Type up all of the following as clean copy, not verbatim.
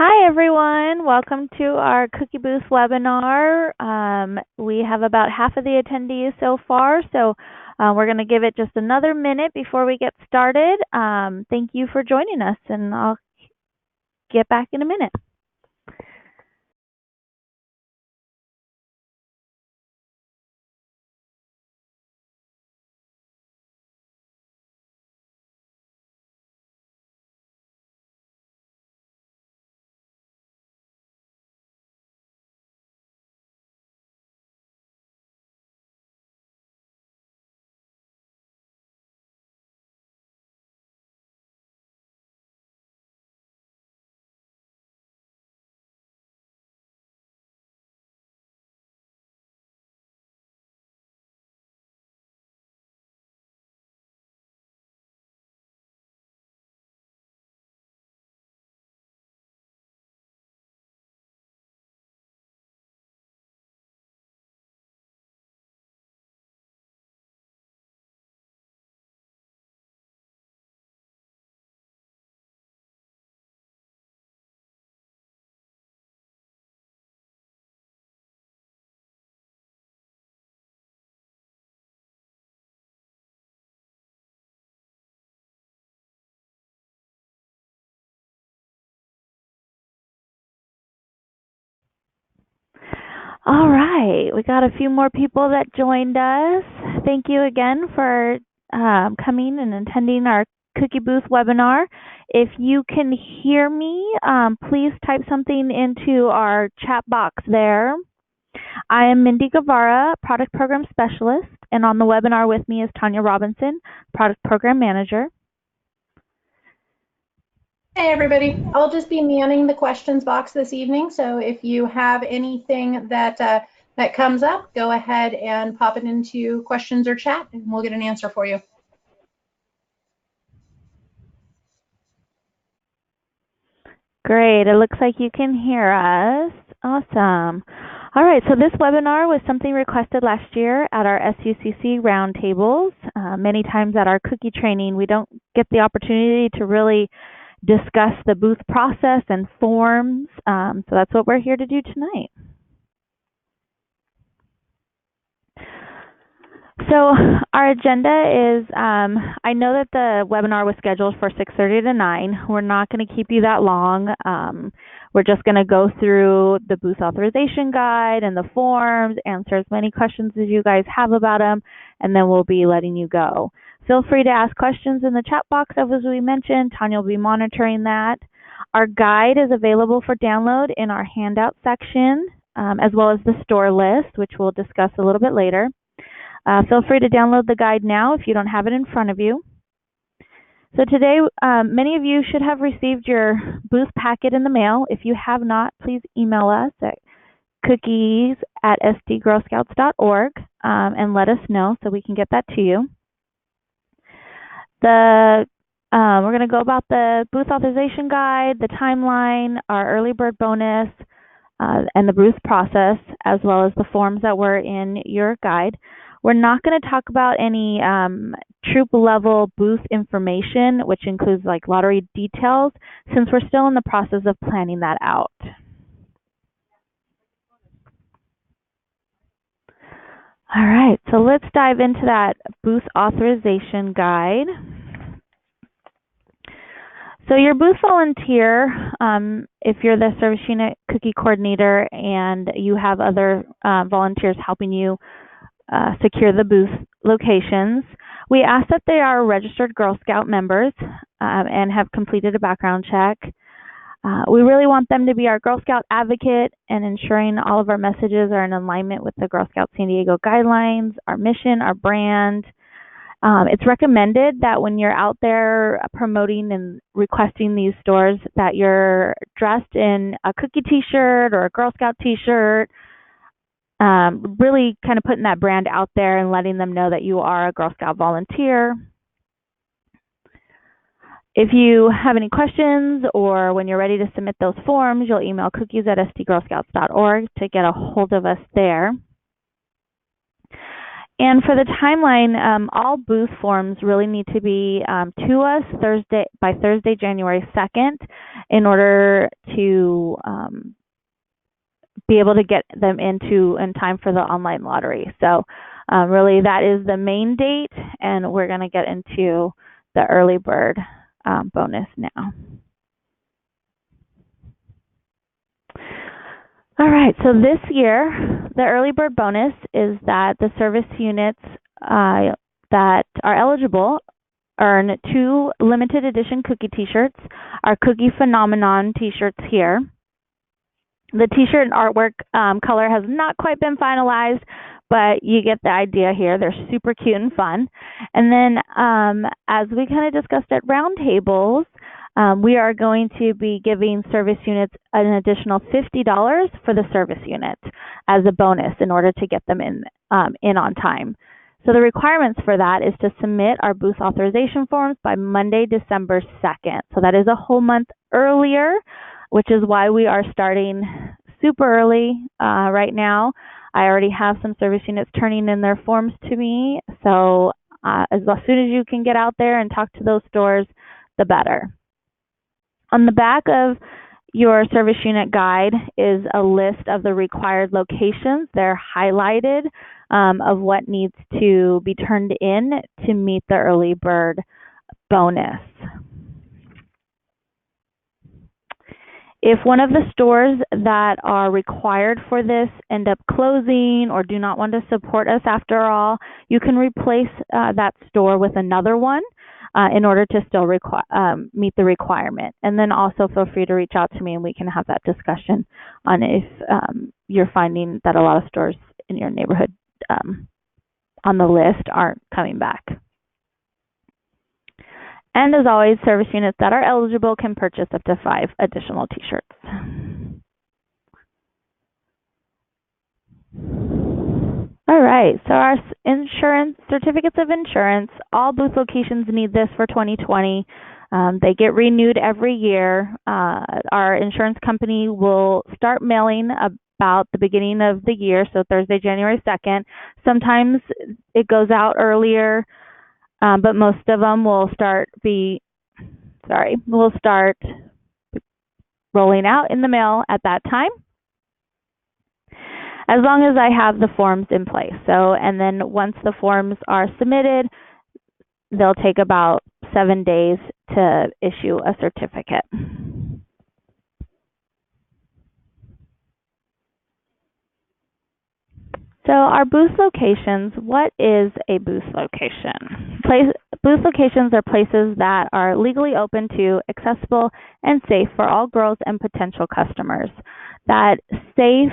Hi, everyone. Welcome to our Cookie Booth webinar. We have about half of the attendees so far, so we're going to give it just another minute before we get started. Thank you for joining us, and I'll get back in a minute. All right, we got a few more people that joined us. Thank you again for coming and attending our Cookie Booth webinar. If you can hear me, please type something into our chat box there. I am Mindy Guevara, Product Program Specialist, and on the webinar with me is Tanya Robinson, Product Program Manager. Hey everybody, I'll just be manning the questions box this evening, so if you have anything that comes up, go ahead and pop it into questions or chat and we'll get an answer for you. Great, it looks like you can hear us. Awesome. All right, so this webinar was something requested last year at our SUCC roundtables. Many times at our cookie training, we don't get the opportunity to really discuss the booth process and forms, so that's what we're here to do tonight. So our agenda is, I know that the webinar was scheduled for 6:30 to 9. We're not going to keep you that long. We're just going to go through the booth authorization guide and the forms, answer as many questions as you guys have about them, and then we'll be letting you go. Feel free to ask questions in the chat box, as we mentioned. Tanya will be monitoring that. Our guide is available for download in our handout section, as well as the store list, which we'll discuss a little bit later. Feel free to download the guide now if you don't have it in front of you. So today, many of you should have received your booth packet in the mail. If you have not, please email us at cookies@sdgirlscouts.org and let us know so we can get that to you. We're going to go about the booth authorization guide, the timeline, our early bird bonus, and the booth process, as well as the forms that were in your guide. We're not going to talk about any troop level booth information, which includes like lottery details, since we're still in the process of planning that out. All right, so let's dive into that booth authorization guide. So your booth volunteer, if you're the service unit cookie coordinator and you have other volunteers helping you secure the booth locations, we ask that they are registered Girl Scout members and have completed a background check. We really want them to be our Girl Scout advocate and ensuring all of our messages are in alignment with the Girl Scout San Diego guidelines, our mission, our brand. It's recommended that when you're out there promoting and requesting these stores that you're dressed in a cookie t-shirt or a Girl Scout t-shirt, really kind of putting that brand out there and letting them know that you are a Girl Scout volunteer. If you have any questions or when you're ready to submit those forms, you'll email cookies@sdgirlscouts.org to get a hold of us there. And for the timeline, all booth forms really need to be to us by Thursday, January 2nd, in order to be able to get them in time for the online lottery. So really that is the main date, and we're going to get into the early bird bonus now. All right, so this year, the early bird bonus is that the service units that are eligible earn 2 limited edition cookie t-shirts, our Cookie Phenomenon t-shirts here. The t-shirt and artwork color has not quite been finalized, but you get the idea here. They're super cute and fun. And then as we kind of discussed at roundtables, we are going to be giving service units an additional $50 for the service unit as a bonus in order to get them in on time. So the requirements for that is to submit our booth authorization forms by Monday, December 2nd. So that is a whole month earlier, which is why we are starting super early right now. I already have some service units turning in their forms to me. So as soon as you can get out there and talk to those stores, the better. On the back of your service unit guide is a list of the required locations. They're highlighted of what needs to be turned in to meet the early bird bonus. If one of the stores that are required for this end up closing or do not want to support us after all, you can replace that store with another one in order to still meet the requirement. And then also feel free to reach out to me and we can have that discussion on if you're finding that a lot of stores in your neighborhood on the list aren't coming back. And as always, service units that are eligible can purchase up to 5 additional t-shirts. All right, so our certificates of insurance, all booth locations need this for 2020. They get renewed every year. Our insurance company will start mailing about the beginning of the year, so Thursday, January 2nd. Sometimes it goes out earlier, but most of them will start rolling out in the mail at that time, as long as I have the forms in place. So, and then once the forms are submitted, they'll take about 7 days to issue a certificate. So our booth locations, what is a booth location? Booth locations are places that are legally open to, accessible, and safe for all girls and potential customers. That safe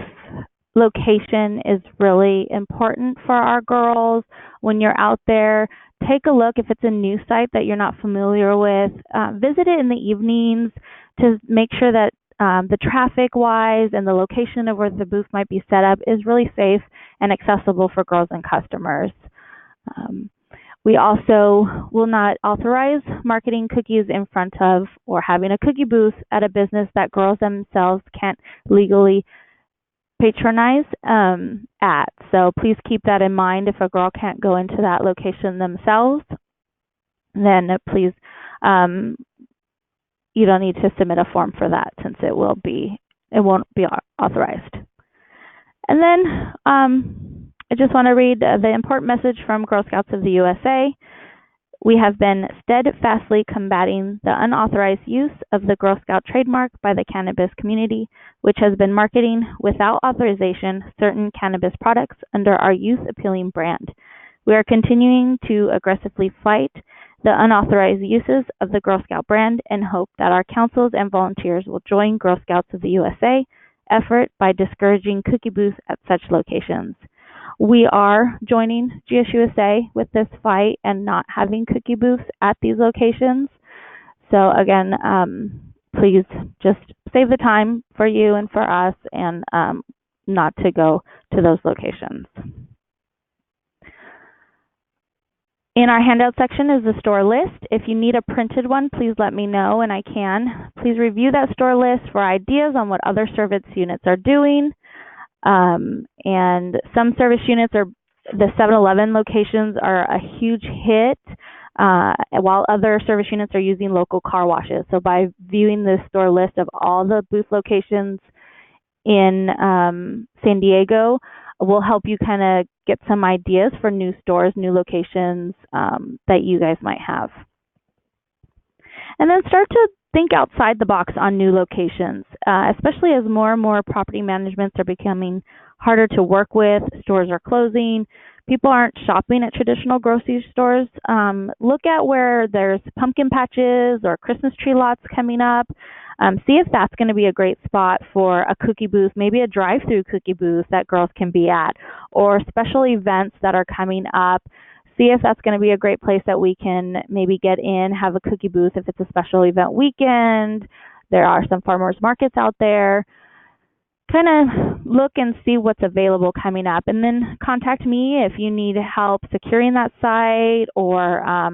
location is really important for our girls. When you're out there, take a look. If it's a new site that you're not familiar with, visit it in the evenings to make sure that the traffic-wise and the location of where the booth might be set up is really safe and accessible for girls and customers. We also will not authorize marketing cookies in front of or having a cookie booth at a business that girls themselves can't legally patronize at. So please keep that in mind. If a girl can't go into that location themselves, then please, you don't need to submit a form for that since it won't be authorized. And then I just want to read the important message from Girl Scouts of the USA. We have been steadfastly combating the unauthorized use of the Girl Scout trademark by the cannabis community, which has been marketing without authorization certain cannabis products under our youth-appealing brand. We are continuing to aggressively fight the unauthorized uses of the Girl Scout brand and hope that our councils and volunteers will join Girl Scouts of the USA effort by discouraging cookie booths at such locations. We are joining GSUSA with this fight and not having cookie booths at these locations. So again, please just save the time for you and for us and not to go to those locations. In our handout section is the store list. If you need a printed one, please let me know and I can. Please review that store list for ideas on what other service units are doing. And some service units are The 7-Eleven locations are a huge hit, while other service units are using local car washes. So by viewing the store list of all the booth locations in San Diego, will help you kind of get some ideas for new stores, new locations that you guys might have. And then start to think outside the box on new locations, especially as more and more property managements are becoming harder to work with, stores are closing, people aren't shopping at traditional grocery stores. Look at where there's pumpkin patches or Christmas tree lots coming up. See if that's going to be a great spot for a cookie booth, maybe a drive-through cookie booth that girls can be at, or special events that are coming up. See if that's going to be a great place that we can maybe get in, have a cookie booth if it's a special event weekend. There are some farmers markets out there. Kind of look and see what's available coming up, and then contact me if you need help securing that site or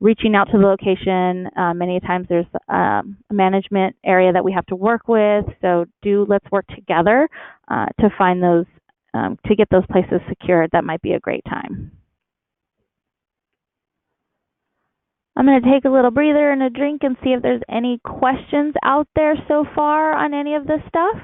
reaching out to the location. Many times there's a management area that we have to work with, so let's work together to find those, to get those places secured. That might be a great time. I'm going to take a little breather and a drink and see if there's any questions out there so far on any of this stuff.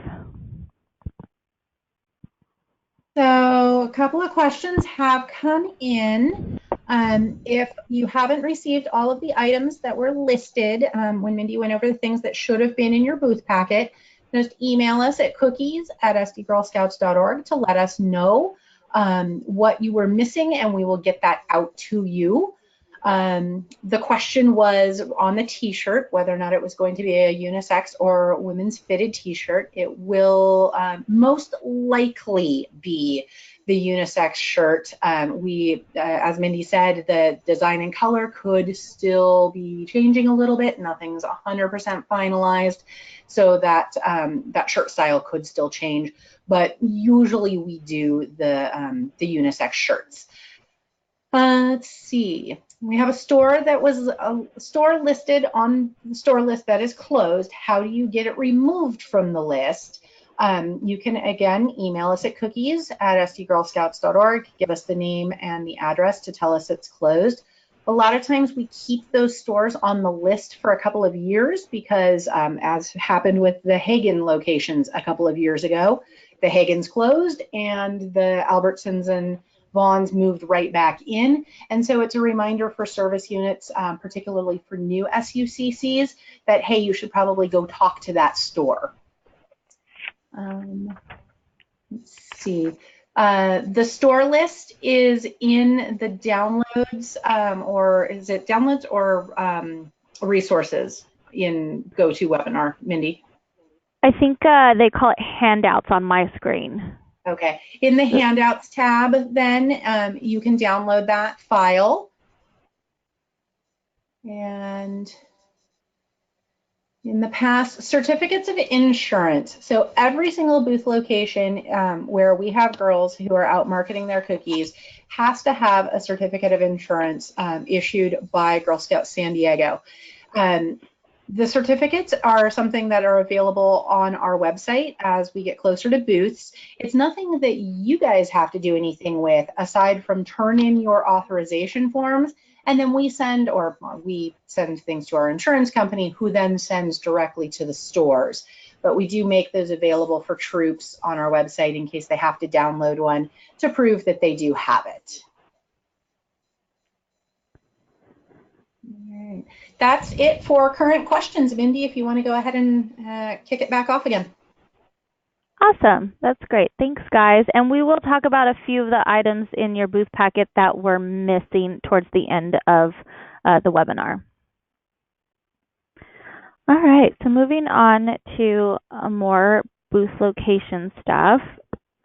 So a couple of questions have come in. If you haven't received all of the items that were listed when Mindy went over the things that should have been in your booth packet, just email us at cookies@sdgirlscouts.org to let us know what you were missing, and we will get that out to you. The question was on the t-shirt, whether or not it was going to be a unisex or women's fitted t-shirt. It will most likely be the unisex shirt. As Mindy said, the design and color could still be changing a little bit. Nothing's 100% finalized, so that that shirt style could still change. But usually we do the unisex shirts. Let's see. We have a store that was a store listed on the store list that is closed. How do you get it removed from the list? You can, again, email us at cookies@sdgirlscouts.org. Give us the name and the address to tell us it's closed. A lot of times we keep those stores on the list for a couple of years because, as happened with the Hagen locations a couple of years ago, the Hagens closed and the Albertsons and Vaughn's moved right back in. And so it's a reminder for service units, particularly for new SUCCs, that, hey, you should probably go talk to that store. Let's see. The store list is in the downloads, or is it downloads or resources in GoToWebinar, Mindy? I think they call it handouts on my screen. Okay, in the handouts tab, then you can download that file. And in the past, certificates of insurance. So every single booth location where we have girls who are out marketing their cookies has to have a certificate of insurance issued by Girl Scouts San Diego. The certificates are something that are available on our website as we get closer to booths. It's nothing that you guys have to do anything with aside from turn in your authorization forms, and then we send things to our insurance company, who then sends directly to the stores. But we do make those available for troops on our website in case they have to download one to prove that they do have it. All right. That's it for current questions. Mindy, if you want to go ahead and kick it back off again. Awesome. That's great. Thanks, guys. And we will talk about a few of the items in your booth packet that were missing towards the end of the webinar. All right. So moving on to more booth location stuff.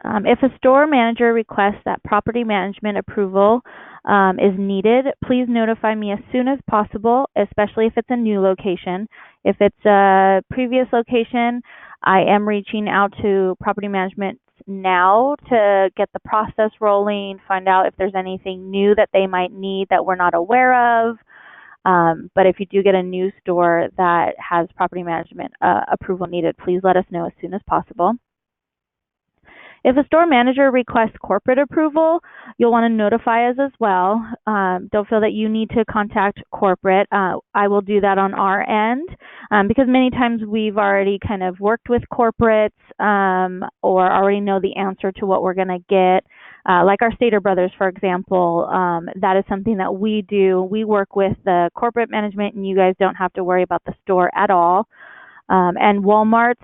If a store manager requests that property management approval is needed, please notify me as soon as possible, especially if it's a new location. If it's a previous location, I am reaching out to property management now to get the process rolling, find out if there's anything new that they might need that we're not aware of. But if you do get a new store that has property management approval needed, please let us know as soon as possible. If a store manager requests corporate approval, you'll want to notify us as well. Don't feel that you need to contact corporate. I will do that on our end because many times we've already kind of worked with corporates or already know the answer to what we're going to get. Like our Stater Brothers, for example, that is something that we do. We work with the corporate management, and you guys don't have to worry about the store at all. And Walmart's,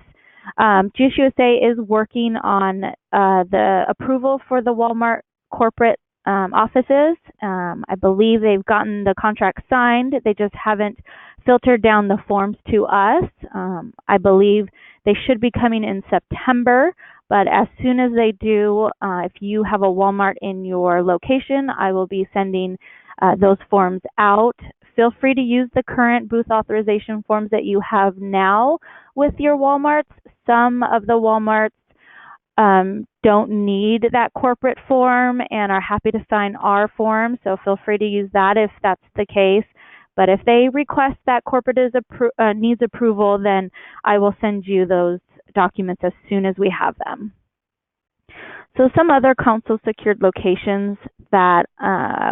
GSUSA is working on the approval for the Walmart corporate offices. I believe they've gotten the contract signed. They just haven't filtered down the forms to us. I believe they should be coming in September. But as soon as they do, if you have a Walmart in your location, I will be sending those forms out. Feel free to use the current booth authorization forms that you have now with your Walmarts. Some of the Walmarts don't need that corporate form and are happy to sign our form, so feel free to use that if that's the case. But if they request that corporate needs approval, then I will send you those documents as soon as we have them. So some other council-secured locations that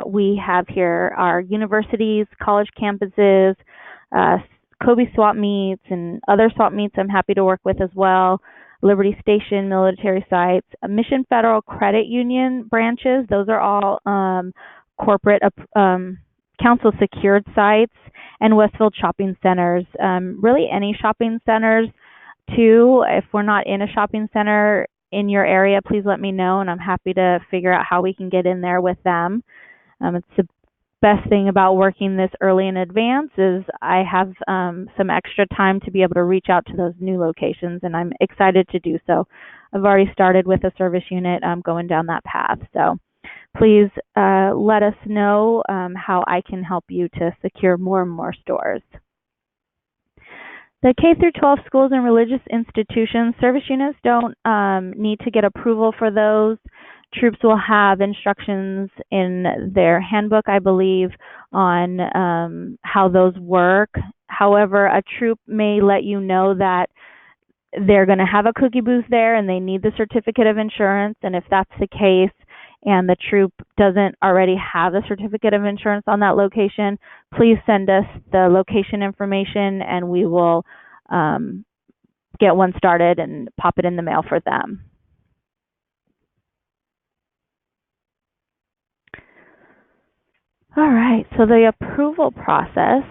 we have here are universities, college campuses, Kobe swap meets, and other swap meets I'm happy to work with as well, Liberty Station, military sites, Mission Federal Credit Union branches. Those are all corporate council-secured sites, and Westfield shopping centers. Really any shopping centers, too. If we're not in a shopping center in your area, please let me know, and I'm happy to figure out how we can get in there with them. It's the best thing about working this early in advance is I have some extra time to be able to reach out to those new locations, and I'm excited to do so. I've already started with a service unit going down that path. So please let us know how I can help you to secure more and more stores. The K-12 schools and religious institutions, service units don't need to get approval for those. Troops will have instructions in their handbook, I believe, on how those work. However, a troop may let you know that they're going to have a cookie booth there and they need the certificate of insurance. And if that's the case and the troop doesn't already have the certificate of insurance on that location, please send us the location information and we will get one started and pop it in the mail for them. All right, so the approval process,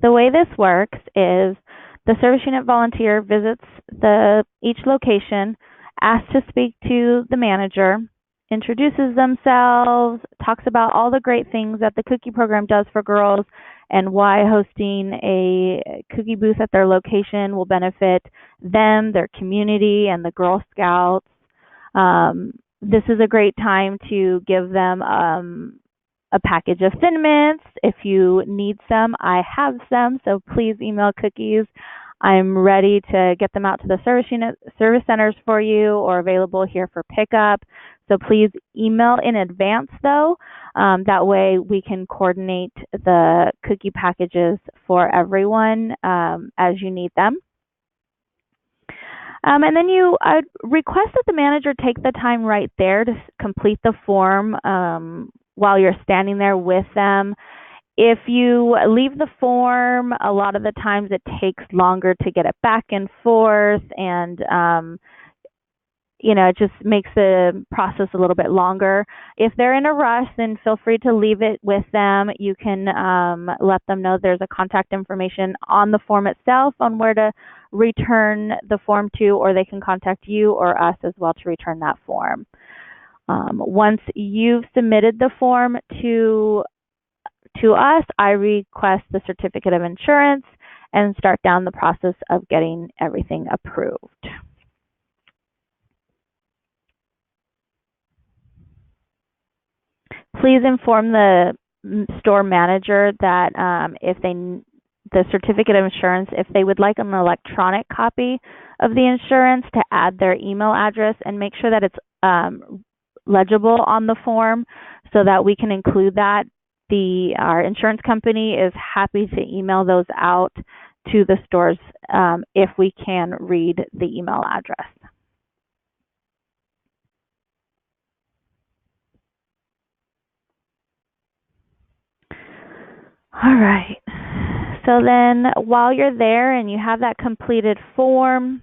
the way this works is the service unit volunteer visits each location, asks to speak to the manager, introduces themselves, talks about all the great things that the cookie program does for girls and why hosting a cookie booth at their location will benefit them, their community, and the Girl Scouts. This is a great time to give them a package of Thin Mints. If you need some, I have some, so please email Cookies. I'm ready to get them out to the service centers for you or available here for pickup. So please email in advance, though. That way we can coordinate the cookie packages for everyone as you need them. And then you request that the manager take the time right there to complete the form while you're standing there with them. If you leave the form, a lot of the times it takes longer to get it back and forth, and it just makes the process a little bit longer. If they're in a rush, then feel free to leave it with them. You can let them know there's a contact information on the form itself on where to return the form to, or they can contact you or us as well to return that form. Once you've submitted the form to us, I request the certificate of insurance and start down the process of getting everything approved. Please inform the store manager that the certificate of insurance, if they would like an electronic copy of the insurance, to add their email address and make sure that it's legible on the form so that we can include that. Our insurance company is happy to email those out to the stores if we can read the email address. All right. So then while you're there and you have that completed form,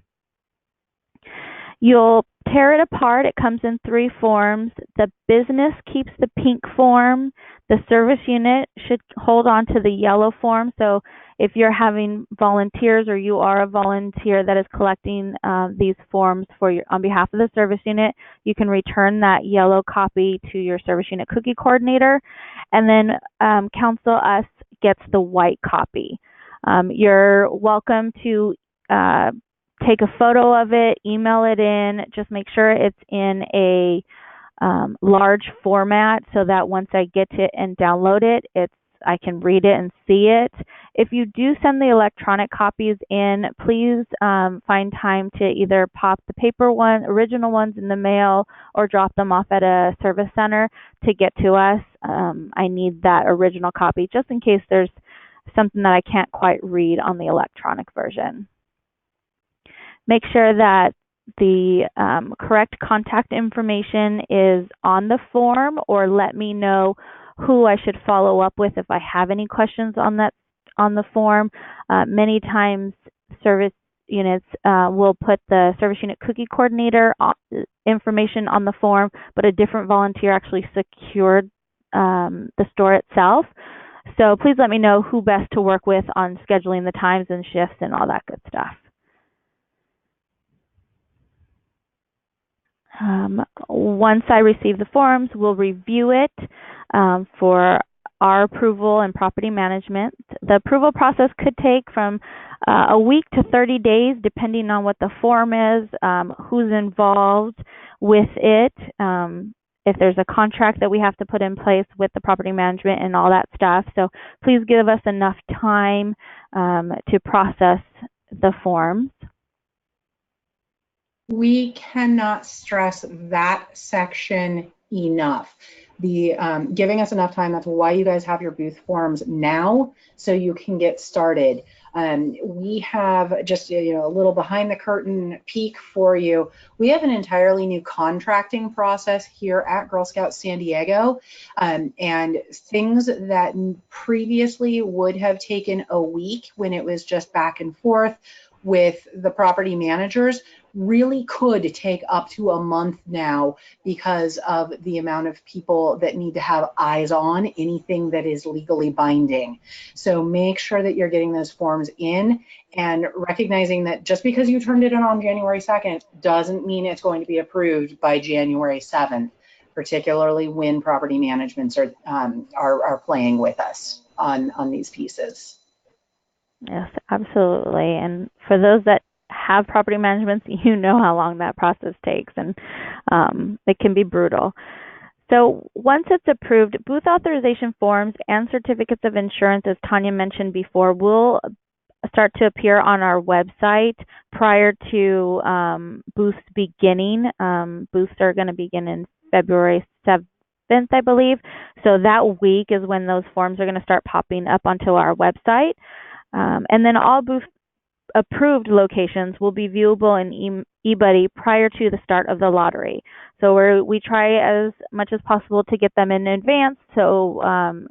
you'll tear it apart. It comes in 3 forms. The business keeps the pink form. The service unit should hold on to the yellow form. So if you're having volunteers or you are a volunteer that is collecting these forms on behalf of the service unit, you can return that yellow copy to your service unit cookie coordinator. And then Council Us gets the white copy. You're welcome to take a photo of it, email it in, just make sure it's in a large format so that once I get it and download it, I can read it and see it. If you do send the electronic copies in, please find time to either pop the paper original ones in the mail or drop them off at a service center to get to us. I need that original copy just in case there's something that I can't quite read on the electronic version. Make sure that the correct contact information is on the form, or let me know who I should follow up with if I have any questions on the form. Many times service units will put the service unit cookie coordinator information on the form, but a different volunteer actually secured the store itself. So please let me know who best to work with on scheduling the times and shifts and all that good stuff. Once I receive the forms, we'll review it for our approval and property management. The approval process could take from a week to 30 days, depending on what the form is, who's involved with it, if there's a contract that we have to put in place with the property management and all that stuff. So please give us enough time to process the forms. We cannot stress that section enough. The giving us enough time, that's why you guys have your booth forms now, so you can get started. We have just a little behind the curtain peek for you. We have an entirely new contracting process here at Girl Scouts San Diego, and things that previously would have taken a week when it was just back and forth with the property managers really could take up to a month now because of the amount of people that need to have eyes on anything that is legally binding. So make sure that you're getting those forms in and recognizing that just because you turned it in on January 2nd doesn't mean it's going to be approved by January 7th, particularly when property managements are playing with us on these pieces. Yes, absolutely. And for those that have property management, you know how long that process takes, and it can be brutal. So once it's approved, booth authorization forms and certificates of insurance, as Tanya mentioned before, will start to appear on our website prior to booths beginning. Booths are going to begin in February 7th, I believe. So that week is when those forms are going to start popping up onto our website. And then all booth approved locations will be viewable in eBuddy prior to the start of the lottery. So we try as much as possible to get them in advance so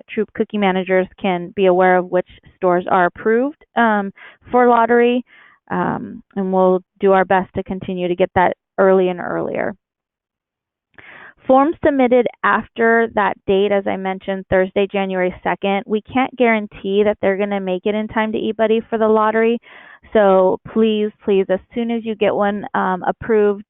Troop cookie managers can be aware of which stores are approved for lottery, and we'll do our best to continue to get that early and earlier. Forms submitted after that date, as I mentioned, Thursday, January 2nd, we can't guarantee that they're going to make it in time to eBuddy for the lottery. So please, as soon as you get one approved,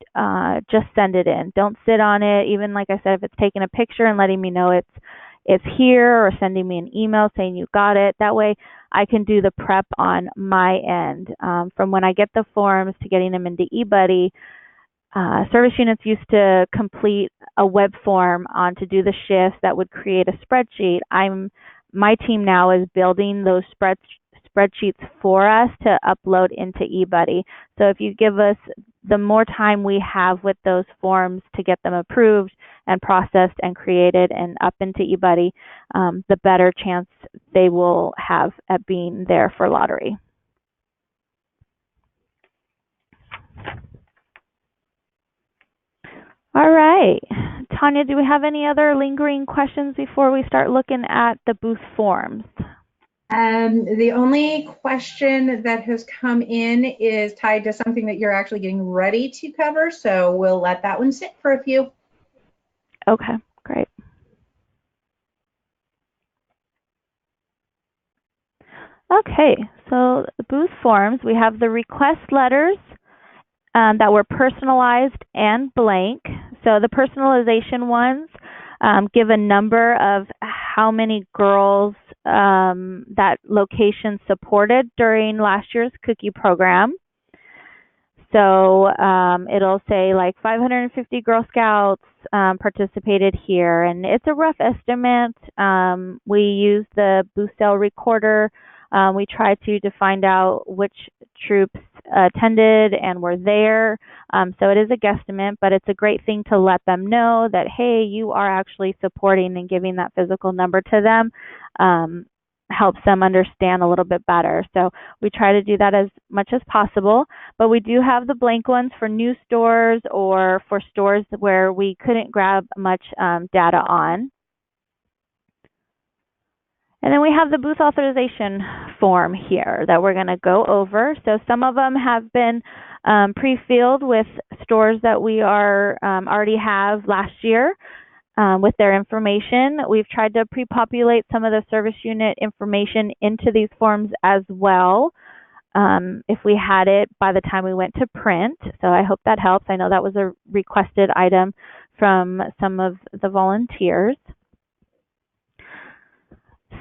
just send it in. Don't sit on it. Even like I said, if it's taking a picture and letting me know it's here, or sending me an email saying you got it. That way I can do the prep on my end. From when I get the forms to getting them into eBuddy, service units used to complete a web form to do the shifts that would create a spreadsheet. My team now is building those spreadsheets for us to upload into eBuddy. So if you give us the more time we have with those forms to get them approved and processed and created and up into eBuddy, the better chance they will have at being there for lottery. All right. Tanya, do we have any other lingering questions before we start looking at the booth forms? The only question that has come in is tied to something that you're actually getting ready to cover, so we'll let that one sit for a few. Okay, great. Okay, so the booth forms, we have the request letters that were personalized and blank. So the personalization ones give a number of how many girls that location supported during last year's cookie program. So it'll say like 550 Girl Scouts participated here, and it's a rough estimate. We use the booth sale recorder. We try to find out which troops attended and were there. So it is a guesstimate, but it's a great thing to let them know that, hey, you are actually supporting, and giving that physical number to them helps them understand a little bit better. So we try to do that as much as possible, but we do have the blank ones for new stores or for stores where we couldn't grab much data on. And then we have the booth authorization form here that we're going to go over. So some of them have been pre-filled with stores that we are already have last year with their information. We've tried to pre-populate some of the service unit information into these forms as well, if we had it by the time we went to print. So I hope that helps. I know that was a requested item from some of the volunteers.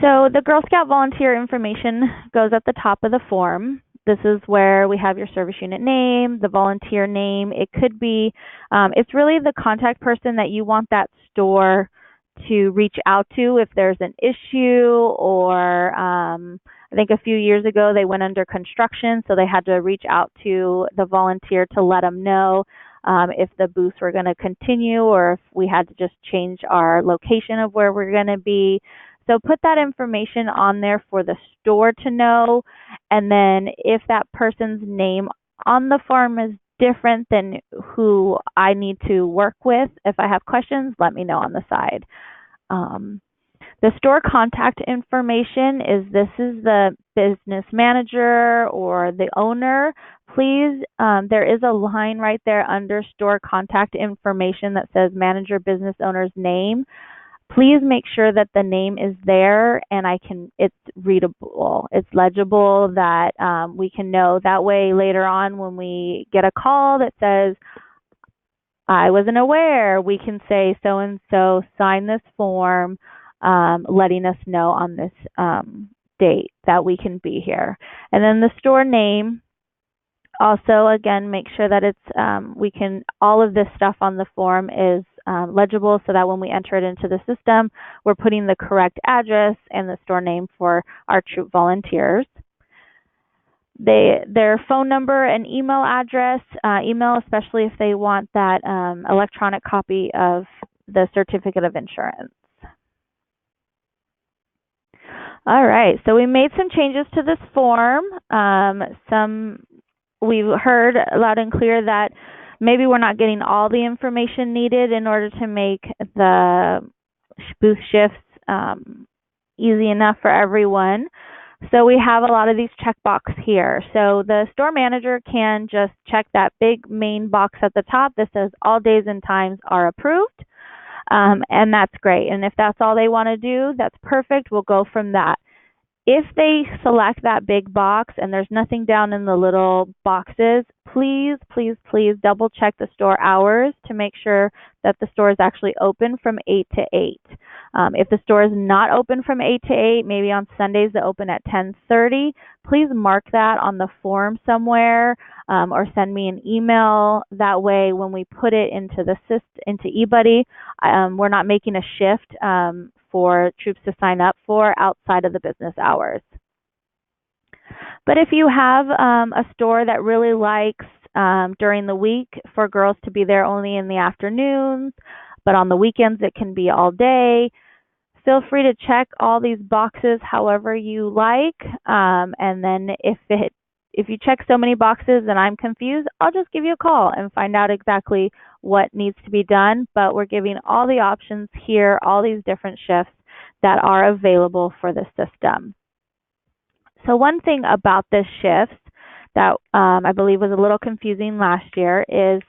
So the Girl Scout volunteer information goes at the top of the form. This is where we have your service unit name, the volunteer name. It could be, it's really the contact person that you want that store to reach out to if there's an issue, or I think a few years ago they went under construction, so they had to reach out to the volunteer to let them know if the booths were going to continue, or if we had to just change our location of where we're going to be. So put that information on there for the store to know, and then if that person's name on the form is different than who I need to work with, if I have questions, let me know on the side. The store contact information is, this is the business manager or the owner. Please, there is a line right there under store contact information that says manager business owner's name. Please make sure that the name is there and it's readable, it's legible, that we can know. That way later on when we get a call that says, I wasn't aware, we can say so-and-so signed this form letting us know on this date that we can be here. And then the store name, also, again, make sure that it's all of this stuff on the form is legible, so that when we enter it into the system, we're putting the correct address and the store name for our troop volunteers. Their phone number and email address, email especially if they want that electronic copy of the certificate of insurance. All right, so we made some changes to this form. We've heard loud and clear that maybe we're not getting all the information needed in order to make the booth shifts easy enough for everyone. So we have a lot of these checkboxes here. So the store manager can just check that big main box at the top that says all days and times are approved. And that's great. And if that's all they want to do, that's perfect. We'll go from that. If they select that big box and there's nothing down in the little boxes, please, please, please double check the store hours to make sure that the store is actually open from 8 to 8. If the store is not open from 8 to 8, maybe on Sundays they open at 10:30, please mark that on the form somewhere, or send me an email. That way when we put it into eBuddy, we're not making a shift for troops to sign up for outside of the business hours. But if you have a store that really likes during the week for girls to be there only in the afternoons, but on the weekends it can be all day, feel free to check all these boxes however you like. And then if you check so many boxes and I'm confused, I'll just give you a call and find out exactly what needs to be done. But we're giving all the options here, all these different shifts that are available for the system. So one thing about this shift that I believe was a little confusing last year is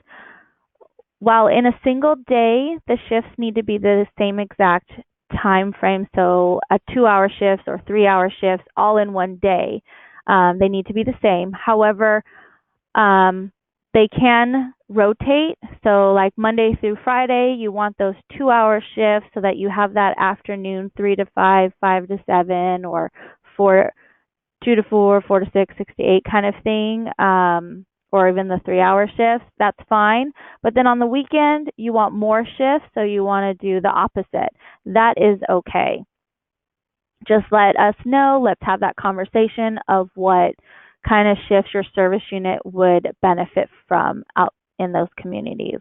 while in a single day, the shifts need to be the same exact time frame, so a 2-hour shifts or 3-hour shifts all in one day, they need to be the same. However, they can rotate. So like Monday through Friday, you want those 2-hour shifts so that you have that afternoon 3 to 5, 5 to 7, or 2 to 4, 4 to 6, 6 to 8 kind of thing, or even the 3-hour shifts. That's fine. But then on the weekend, you want more shifts, so you want to do the opposite. That is okay. Just let us know. Let's have that conversation of what kind of shifts your service unit would benefit from out in those communities.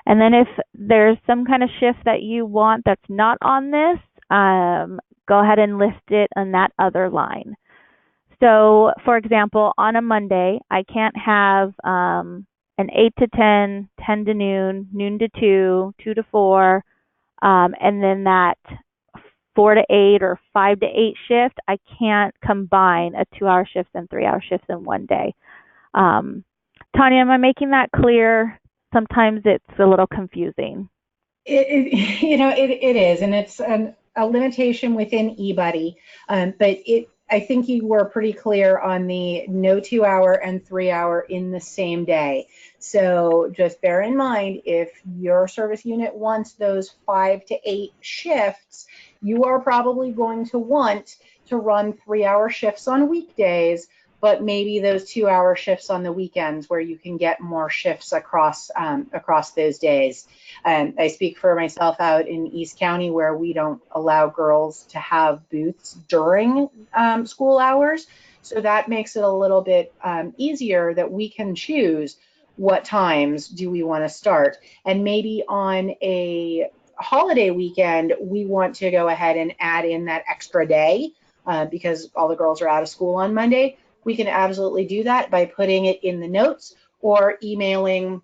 And then if there's some kind of shift that you want that's not on this, go ahead and list it on that other line. So, for example, on a Monday, I can't have an 8 to 10, 10 to noon, noon to 2, 2 to 4, and then that 4 to 8 or 5 to 8 shift. I can't combine a 2-hour shift and 3-hour shifts in one day. Tanya, am I making that clear? Sometimes it's a little confusing. It is, and it's a limitation within eBuddy, but I think you were pretty clear on the no 2-hour and 3-hour in the same day. So just bear in mind, if your service unit wants those 5 to 8 shifts, you are probably going to want to run 3-hour shifts on weekdays, but maybe those 2-hour shifts on the weekends where you can get more shifts across those days. I speak for myself out in East County, where we don't allow girls to have booths during school hours. So that makes it a little bit easier that we can choose what times do we want to start. And maybe on a holiday weekend, we want to go ahead and add in that extra day because all the girls are out of school on Monday. We can absolutely do that by putting it in the notes or emailing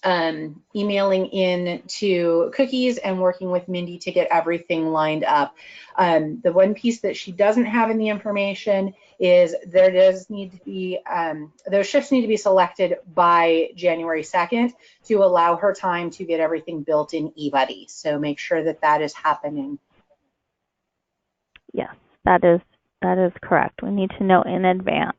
in to Cookies and working with Mindy to get everything lined up. The one piece that she doesn't have in the information is there does need to be, those shifts need to be selected by January 2nd to allow her time to get everything built in eBuddy. So make sure that that is happening. Yes, that is correct. We need to know in advance.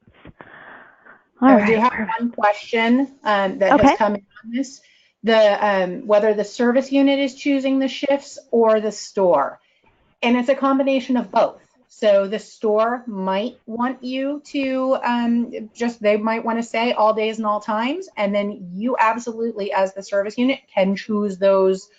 I do have one question that has come in on this. Whether the service unit is choosing the shifts or the store. And it's a combination of both. So the store might want you to they might want to say all days and all times. And then you absolutely, as the service unit, can choose those,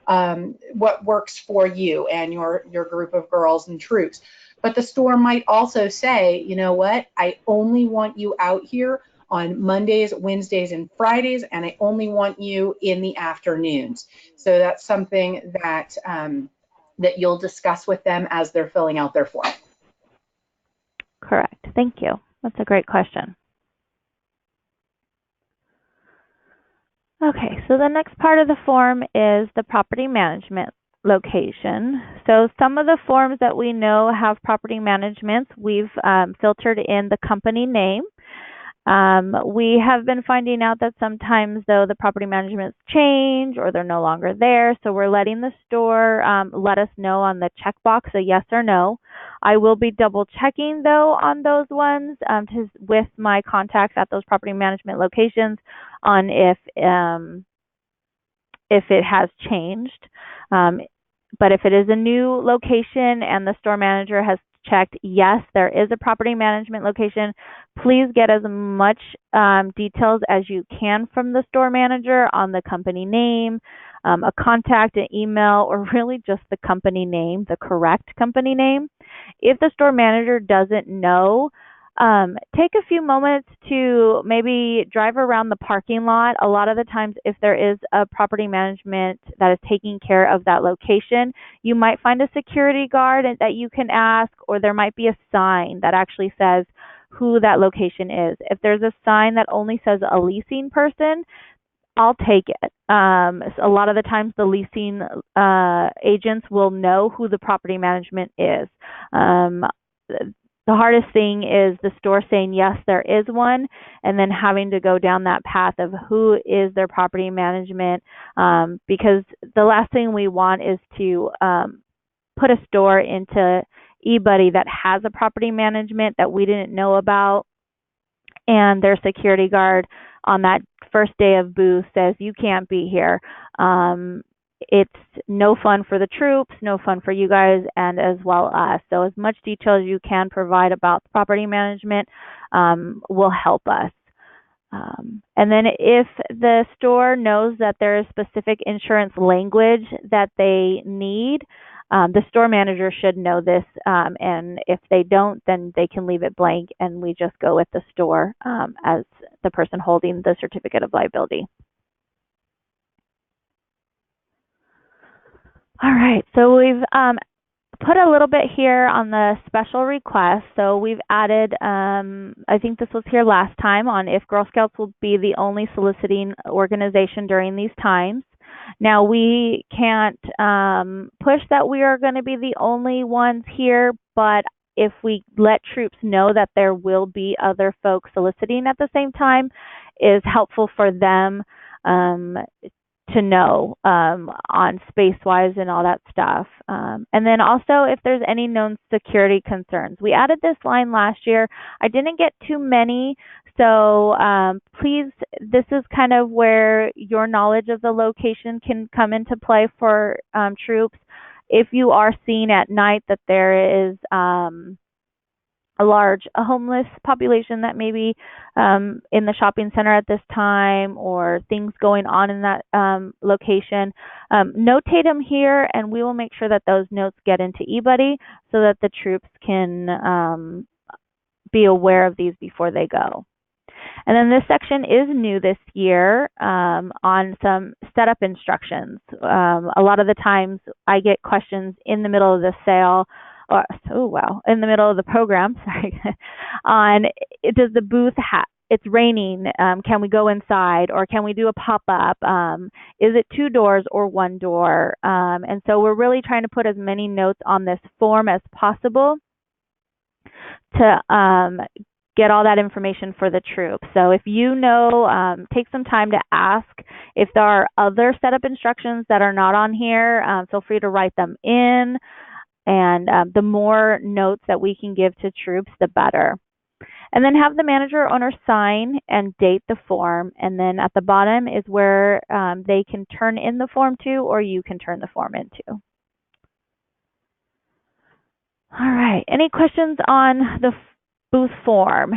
what works for you and your group of girls and troops. But the store might also say, you know what, I only want you out here on Mondays, Wednesdays, and Fridays, and I only want you in the afternoons. So that's something that that you'll discuss with them as they're filling out their form. Correct. Thank you. That's a great question. Okay, so the next part of the form is the property management location. So some of the forms that we know have property managements, we've filtered in the company name. We have been finding out that sometimes, though, the property managements change or they're no longer there. So we're letting the store let us know on the checkbox a yes or no. I will be double checking, though, on those ones with my contacts at those property management locations on if it has changed. But if it is a new location and the store manager has checked, yes, there is a property management location, please get as much details as you can from the store manager on the company name, a contact, an email, or really just the company name, the correct company name. If the store manager doesn't know, take a few moments to maybe drive around the parking lot. A lot of the times, if there is a property management that is taking care of that location, you might find a security guard that you can ask, or there might be a sign that actually says who that location is. If there's a sign that only says a leasing person, I'll take it. A lot of the times the leasing agents will know who the property management is. the hardest thing is the store saying, yes, there is one, and then having to go down that path of who is their property management, because the last thing we want is to put a store into eBuddy that has a property management that we didn't know about, and their security guard on that first day of booth says, you can't be here. It's no fun for the troops, no fun for you guys, and as well us. So as much detail as you can provide about property management will help us. And then if the store knows that there is specific insurance language that they need, the store manager should know this, and if they don't, then they can leave it blank and we just go with the store as the person holding the certificate of liability. All right, so we've put a little bit here on the special request. So we've added, I think this was here last time, on if Girl Scouts will be the only soliciting organization during these times. Now, we can't push that we are going to be the only ones here, but if we let troops know that there will be other folks soliciting at the same time, is helpful for them to know on space-wise and all that stuff. And then also if there's any known security concerns. We added this line last year. I didn't get too many, so please, this is kind of where your knowledge of the location can come into play for troops. If you are seeing at night that there is a large homeless population that may be in the shopping center at this time, or things going on in that location, notate them here, and we will make sure that those notes get into eBuddy so that the troops can be aware of these before they go. And then this section is new this year on some setup instructions. A lot of the times I get questions in the middle of the sale, in the middle of the program, sorry, on does the booth it's raining, can we go inside, or can we do a pop-up? Is it 2 doors or 1 door? And so we're really trying to put as many notes on this form as possible to get all that information for the troops. So if you know, take some time to ask if there are other setup instructions that are not on here. Feel free to write them in. And the more notes that we can give to troops, the better. And then have the manager or owner sign and date the form. And then at the bottom is where they can turn in the form to, or you can turn the form into. All right. Any questions on the booth form?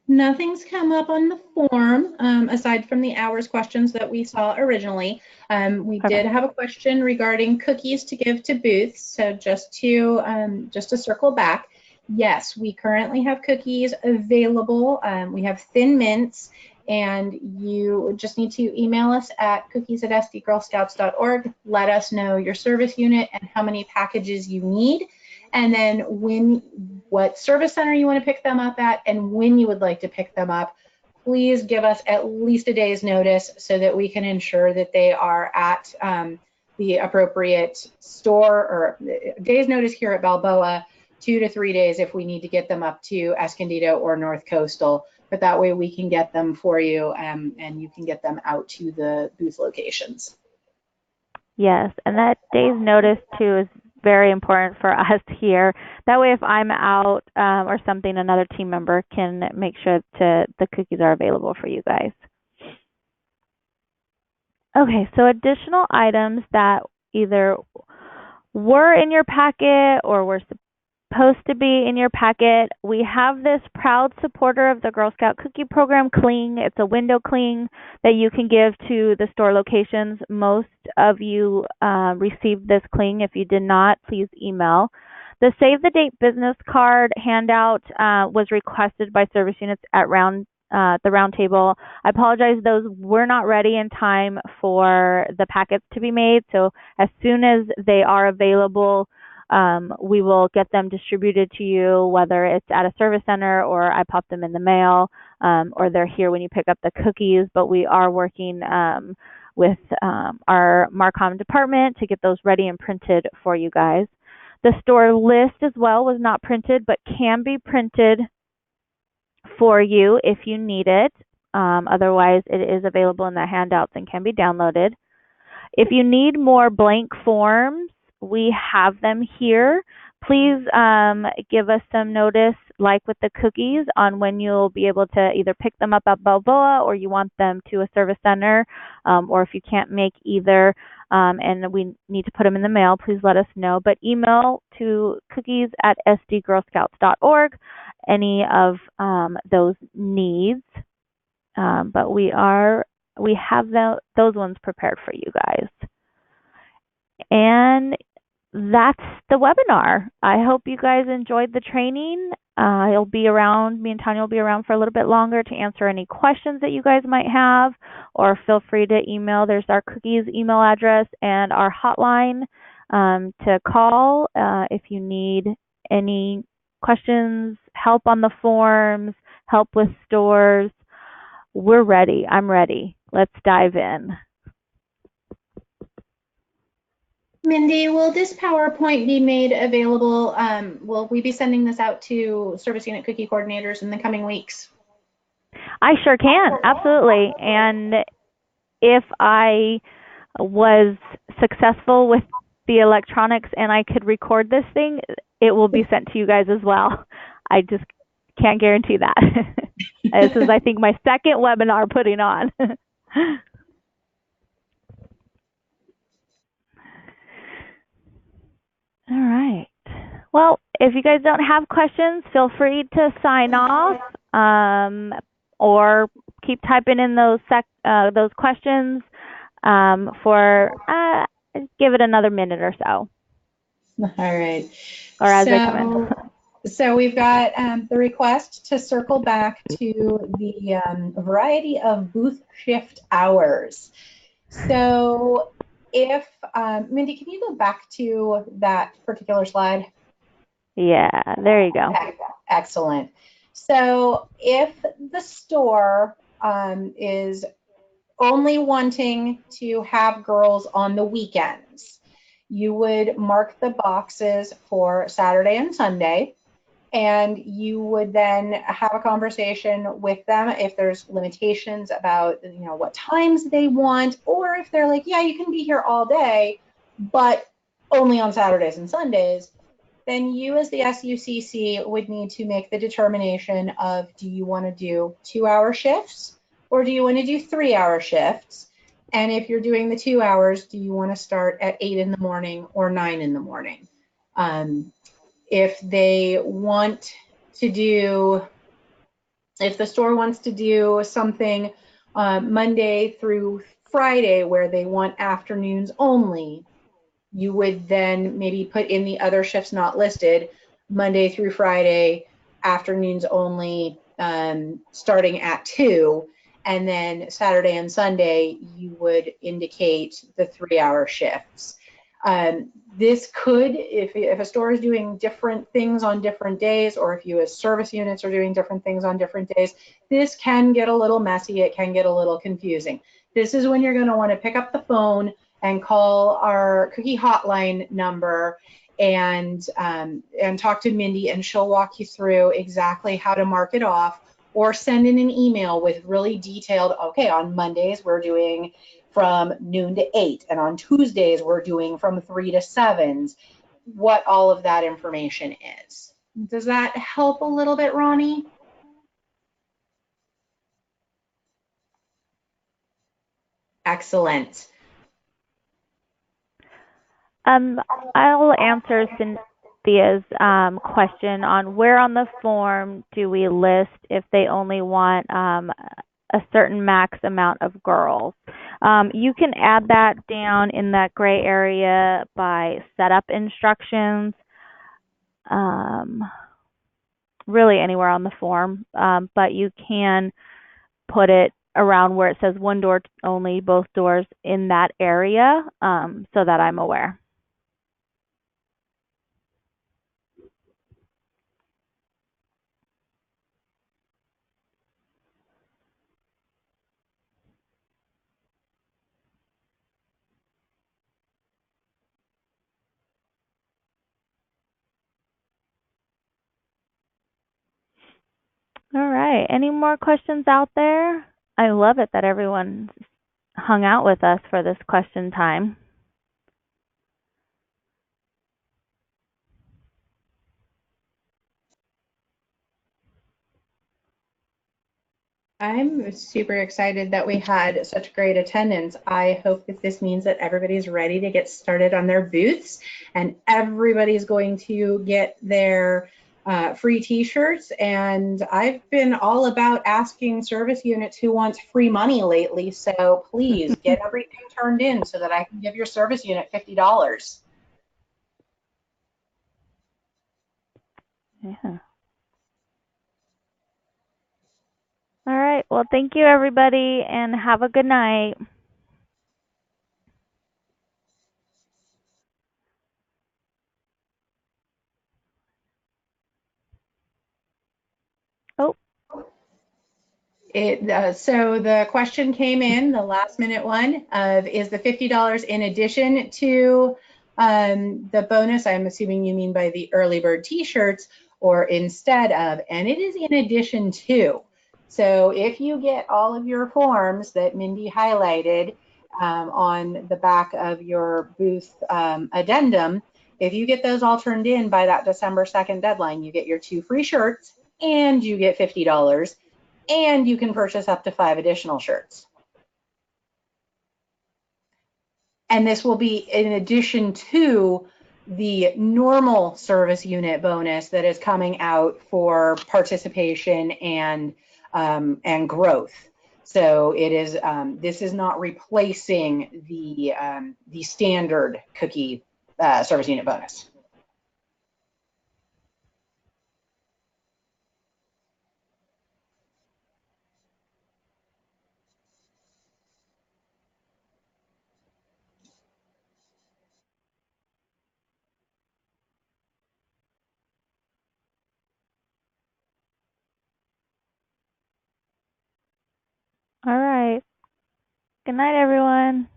Nothing's come up on the form aside from the hours questions that we saw originally. We did have a question regarding cookies to give to booths. So just to circle back, yes, we currently have cookies available. We have Thin Mints, and you just need to email us at cookies@sdgirlscouts.org. Let us know your service unit and how many packages you need, and then what service center you want to pick them up at and when you would like to pick them up. Please give us at least a day's notice so that we can ensure that they are at the appropriate store, or a day's notice here at Balboa, 2 to 3 days if we need to get them up to Escondido or North Coastal. But that way we can get them for you, and you can get them out to the booth locations. Yes, and that day's notice too is very important for us here. That way if I'm out or something, another team member can make sure the cookies are available for you guys. Okay, so additional items that either were in your packet or were supposed to be in your packet. We have this proud supporter of the Girl Scout Cookie Program cling. It's a window cling that you can give to the store locations. Most of you received this cling. If you did not, please email. The Save the Date business card handout was requested by service units at the round table. I apologize, those were not ready in time for the packets to be made. So as soon as they are available, we will get them distributed to you, whether it's at a service center or I pop them in the mail, or they're here when you pick up the cookies. But we are working with our Marcom department to get those ready and printed for you guys. The store list as well was not printed, but can be printed for you if you need it. Otherwise, it is available in the handouts and can be downloaded. If you need more blank forms, we have them here. Please give us some notice, like with the cookies, on when you'll be able to either pick them up at Balboa or you want them to a service center, or if you can't make either and we need to put them in the mail, please let us know. But email to cookies@sdgirlscouts.org any of those needs. But we have those ones prepared for you guys. And that's the webinar. I hope you guys enjoyed the training. I'll be around, me and Tanya will be around for a little bit longer to answer any questions that you guys might have, or feel free to email. There's our cookies email address and our hotline to call if you need any questions, help on the forms, help with stores. We're ready. I'm ready. Let's dive in. Mindy, will this PowerPoint be made available? Will we be sending this out to service unit cookie coordinators in the coming weeks? I sure can, absolutely. And if I was successful with the electronics and I could record this thing, it will be sent to you guys as well. I just can't guarantee that. This is, I think, my second webinar putting on. All right. Well, if you guys don't have questions, feel free to sign off or keep typing in those questions for give it another minute or so. All right. Or as they come in. So we've got the request to circle back to the variety of booth shift hours. So if, Mindy, can you go back to that particular slide? Yeah, there you go. Excellent. So if the store is only wanting to have girls on the weekends, you would mark the boxes for Saturday and Sunday, and you would then have a conversation with them if there's limitations about, you know, what times they want, or if they're like, yeah, you can be here all day, but only on Saturdays and Sundays, then you as the SUCC would need to make the determination of, do you want to do 2-hour shifts or do you want to do 3-hour shifts? And if you're doing the 2 hours, do you want to start at 8 in the morning or 9 in the morning? If they want to do, if the store wants to do something Monday through Friday where they want afternoons only, you would then maybe put in the other shifts not listed, Monday through Friday, afternoons only, starting at 2. And then Saturday and Sunday, you would indicate the 3-hour shifts. This could, if a store is doing different things on different days, or if you as service units are doing different things on different days, this can get a little messy. It can get a little confusing. This is when you're going to want to pick up the phone and call our cookie hotline number and talk to Mindy, and she'll walk you through exactly how to mark it off, or send in an email with really detailed, okay, on Mondays we're doing from noon to 8, and on Tuesdays we're doing from 3 to 7, what all of that information is. Does that help a little bit, Ronnie? Excellent. I'll answer Cynthia's question on where on the form do we list if they only want a certain max amount of girls. You can add that down in that gray area by setup instructions, really anywhere on the form, but you can put it around where it says one door only, both doors, in that area, so that I'm aware. right. Any more questions out there? I love it that everyone hung out with us for this question time. I'm super excited that we had such great attendance. I hope that this means that everybody's ready to get started on their booths and everybody's going to get their free t-shirts. And I've been all about asking service units who wants free money lately. So please get everything turned in so that I can give your service unit $50. Yeah. All right. Well, thank you, everybody, and have a good night. Oh, So the question came in, the last minute one, of is the $50 in addition to the bonus? I'm assuming you mean by the early bird t-shirts, or instead of, and it is in addition to. So if you get all of your forms that Mindy highlighted on the back of your booth addendum, if you get those all turned in by that December 2nd deadline, you get your 2 free shirts and you get $50. And you can purchase up to 5 additional shirts. And this will be in addition to the normal service unit bonus that is coming out for participation and growth. So it is this is not replacing the standard cookie service unit bonus. all right. Good night, everyone.